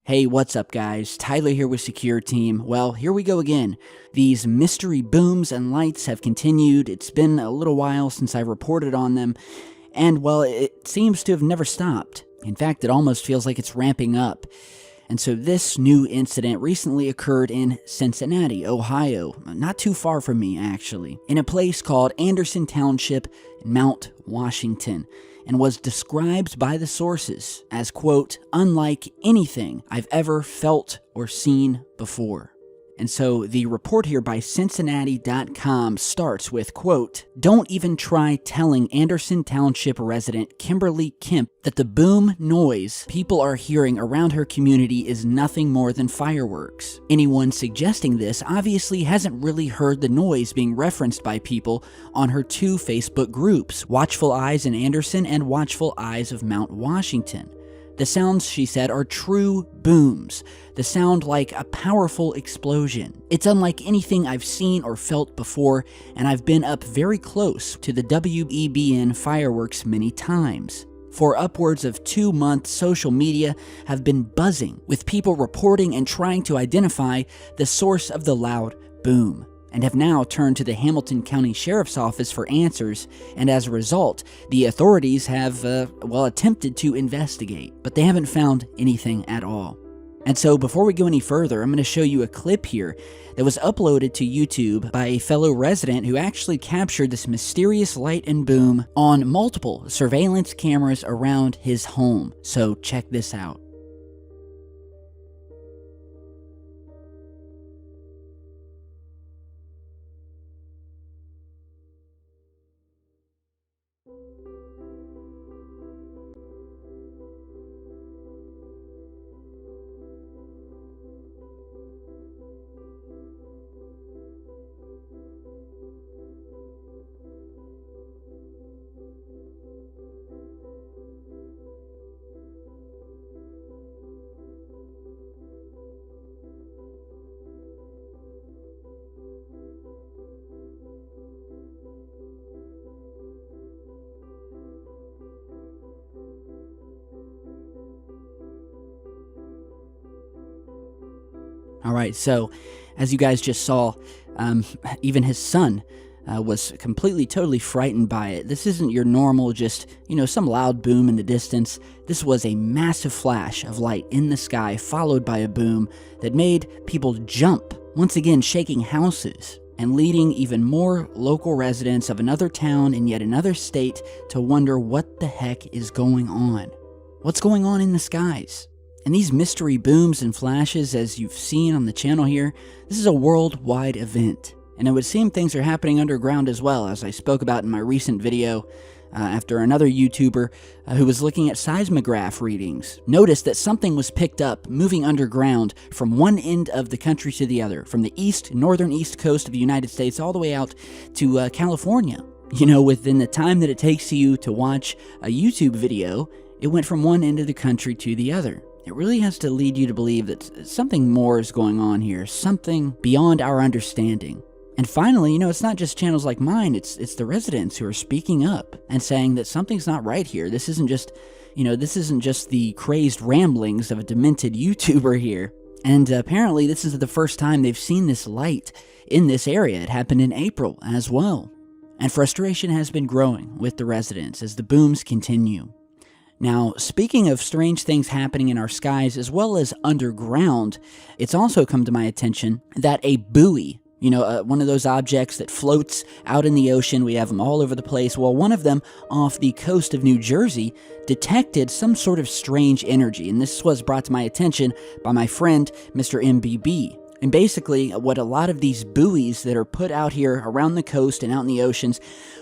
Hey, what's up guys? Tyler here with Secure Team. Well, here we go again. These mystery booms and lights have continued. It's been a little while since I reported on them, and well, it seems to have never stopped. In fact, it almost feels like it's ramping up. And so this new incident recently occurred in Cincinnati, Ohio, not too far from me actually, in a place called Anderson Township in Mount Washington, and was described by the sources as, quote, unlike anything I've ever felt or seen before. And so the report here by Cincinnati.com starts with, quote, don't even try telling Anderson Township resident Kimberly Kemp that the boom noise people are hearing around her community is nothing more than fireworks. Anyone suggesting this obviously hasn't really heard the noise being referenced by people on her two Facebook groups, Watchful Eyes in Anderson and Watchful Eyes of Mount Washington. The sounds, she said, are true booms. The sound like a powerful explosion. It's unlike anything I've seen or felt before, and I've been up very close to the WEBN fireworks many times. For upwards of 2 months, social media have been buzzing with people reporting and trying to identify the source of the loud boom, and have now turned to the Hamilton County Sheriff's Office for answers, and as a result, the authorities have, attempted to investigate, but they haven't found anything at all. And so before we go any further, I'm going to show you a clip here that was uploaded to YouTube by a fellow resident who actually captured this mysterious light and boom on multiple surveillance cameras around his home. So check this out. Alright, so as you guys just saw, even his son was completely, totally frightened by it. This isn't your normal, just, some loud boom in the distance. This was a massive flash of light in the sky, followed by a boom that made people jump, once again shaking houses, and leading even more local residents of another town in yet another state to wonder what the heck is going on. What's going on in the skies? And these mystery booms and flashes, as you've seen on the channel here, this is a worldwide event. And it would seem things are happening underground as well, as I spoke about in my recent video after another YouTuber who was looking at seismograph readings noticed that something was picked up moving underground from one end of the country to the other, from the northern east coast of the United States all the way out to California. Within the time that it takes you to watch a YouTube video, it went from one end of the country to the other. It really has to lead you to believe that something more is going on here, something beyond our understanding. And finally, it's not just channels like mine, it's the residents who are speaking up and saying that something's not right here. This isn't just, the crazed ramblings of a demented YouTuber here. And apparently this is the first time they've seen this light in this area. It happened in April as well. And frustration has been growing with the residents as the booms continue. Now, speaking of strange things happening in our skies as well as underground, it's also come to my attention that a buoy, one of those objects that floats out in the ocean, we have them all over the place, well, one of them off the coast of New Jersey detected some sort of strange energy, and this was brought to my attention by my friend, Mr. MBB. And basically, what a lot of these buoys that are put out here around the coast and out in the oceans,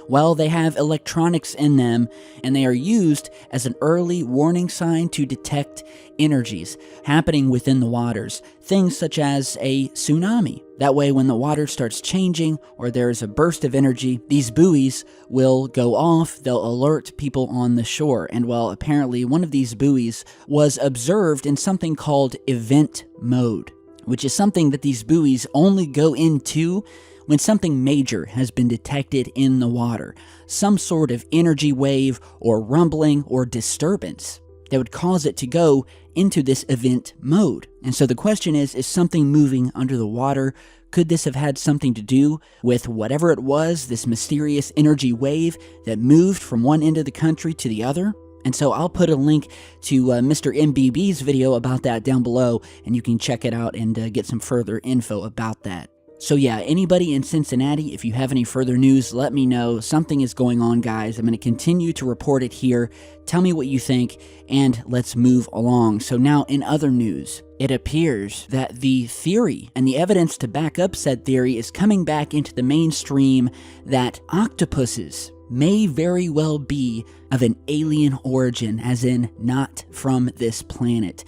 well, they have electronics in them, and they are used as an early warning sign to detect energies happening within the waters. Things such as a tsunami. That way, when the water starts changing or there's a burst of energy, these buoys will go off, they'll alert people on the shore. And well, apparently one of these buoys was observed in something called event mode, which is something that these buoys only go into when something major has been detected in the water, some sort of energy wave or rumbling or disturbance. that would cause it to go into this event mode. And so the question is something moving under the water? Could this have had something to do with whatever it was, this mysterious energy wave that moved from one end of the country to the other? And so I'll put a link to Mr. MBB's video about that down below, and you can check it out and get some further info about that. So yeah, anybody in Cincinnati, if you have any further news, let me know. Something is going on, guys. I'm going to continue to report it here. Tell me what you think, and let's move along. So now, in other news, it appears that the theory and the evidence to back up said theory is coming back into the mainstream that octopuses may very well be of an alien origin, as in not from this planet.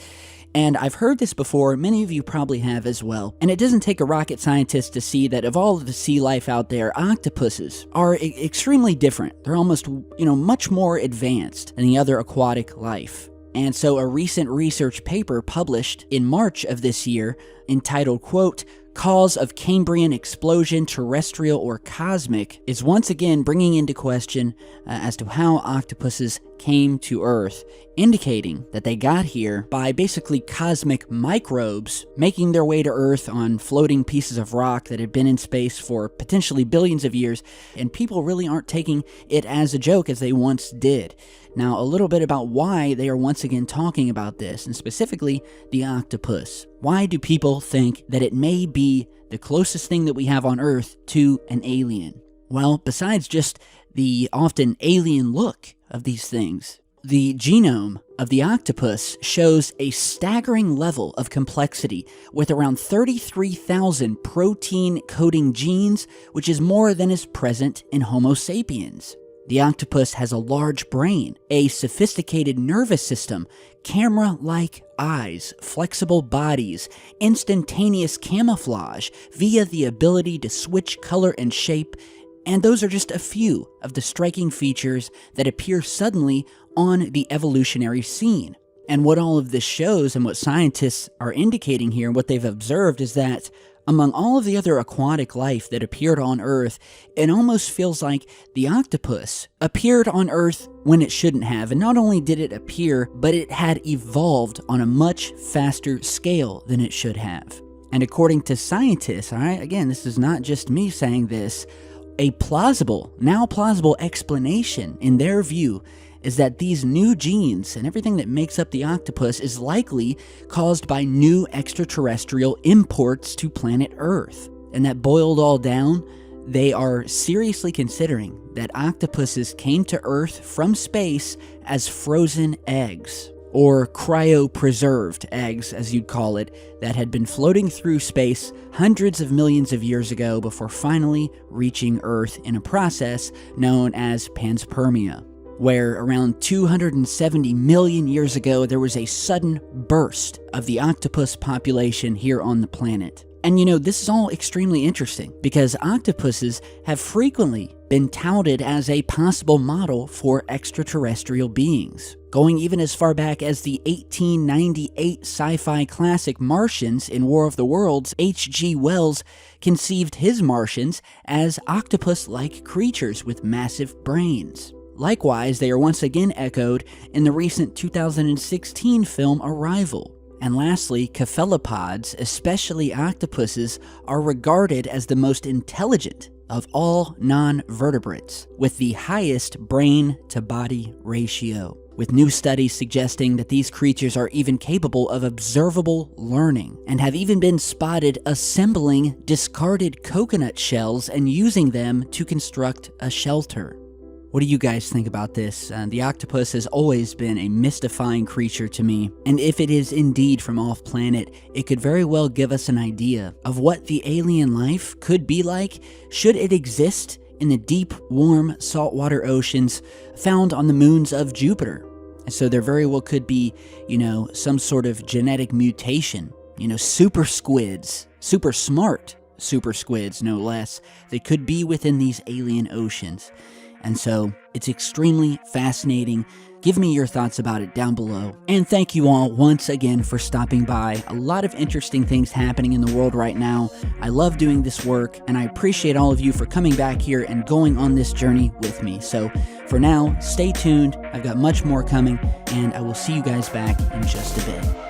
And I've heard this before, many of you probably have as well. And it doesn't take a rocket scientist to see that of all of the sea life out there, octopuses are extremely different. They're almost, much more advanced than the other aquatic life. And so a recent research paper published in March of this year entitled, quote, "Cause of Cambrian Explosion, Terrestrial or Cosmic," is once again bringing into question as to how octopuses came to Earth, indicating that they got here by basically cosmic microbes making their way to Earth on floating pieces of rock that had been in space for potentially billions of years, and people really aren't taking it as a joke as they once did. Now, a little bit about why they are once again talking about this, and specifically the octopus. Why do people think that it may be the closest thing that we have on Earth to an alien? Well, besides just the often alien look of these things, the genome of the octopus shows a staggering level of complexity with around 33,000 protein-coding genes, which is more than is present in Homo sapiens. The octopus has a large brain, a sophisticated nervous system, camera-like eyes, flexible bodies, instantaneous camouflage via the ability to switch color and shape, and those are just a few of the striking features that appear suddenly on the evolutionary scene. And what all of this shows, and what scientists are indicating here, and what they've observed, is that among all of the other aquatic life that appeared on Earth, it almost feels like the octopus appeared on Earth when it shouldn't have. And not only did it appear, but it had evolved on a much faster scale than it should have. And according to scientists, all right, again, this is not just me saying this, a now plausible explanation in their view is that these new genes and everything that makes up the octopus is likely caused by new extraterrestrial imports to planet Earth. And that boiled all down, they are seriously considering that octopuses came to Earth from space as frozen eggs, or cryopreserved eggs, as you'd call it, that had been floating through space hundreds of millions of years ago before finally reaching Earth in a process known as panspermia, where around 270 million years ago there was a sudden burst of the octopus population here on the planet. And this is all extremely interesting because octopuses have frequently been touted as a possible model for extraterrestrial beings, going even as far back as the 1898 sci-fi classic Martians in War of the Worlds. H.G. Wells conceived his Martians as octopus-like creatures with massive brains. Likewise, they are once again echoed in the recent 2016 film Arrival. And lastly, cephalopods, especially octopuses, are regarded as the most intelligent of all non-vertebrates, with the highest brain-to-body ratio, with new studies suggesting that these creatures are even capable of observable learning, and have even been spotted assembling discarded coconut shells and using them to construct a shelter. What do you guys think about this? The octopus has always been a mystifying creature to me, and if it is indeed from off-planet, it could very well give us an idea of what the alien life could be like should it exist in the deep, warm, saltwater oceans found on the moons of Jupiter. And so there very well could be, some sort of genetic mutation, super squids, super smart super squids, no less, that could be within these alien oceans. And so it's extremely fascinating. Give me your thoughts about it down below. And thank you all once again for stopping by. A lot of interesting things happening in the world right now. I love doing this work, and I appreciate all of you for coming back here and going on this journey with me. So For now, stay tuned. I've got much more coming, and I will see you guys back in just a bit.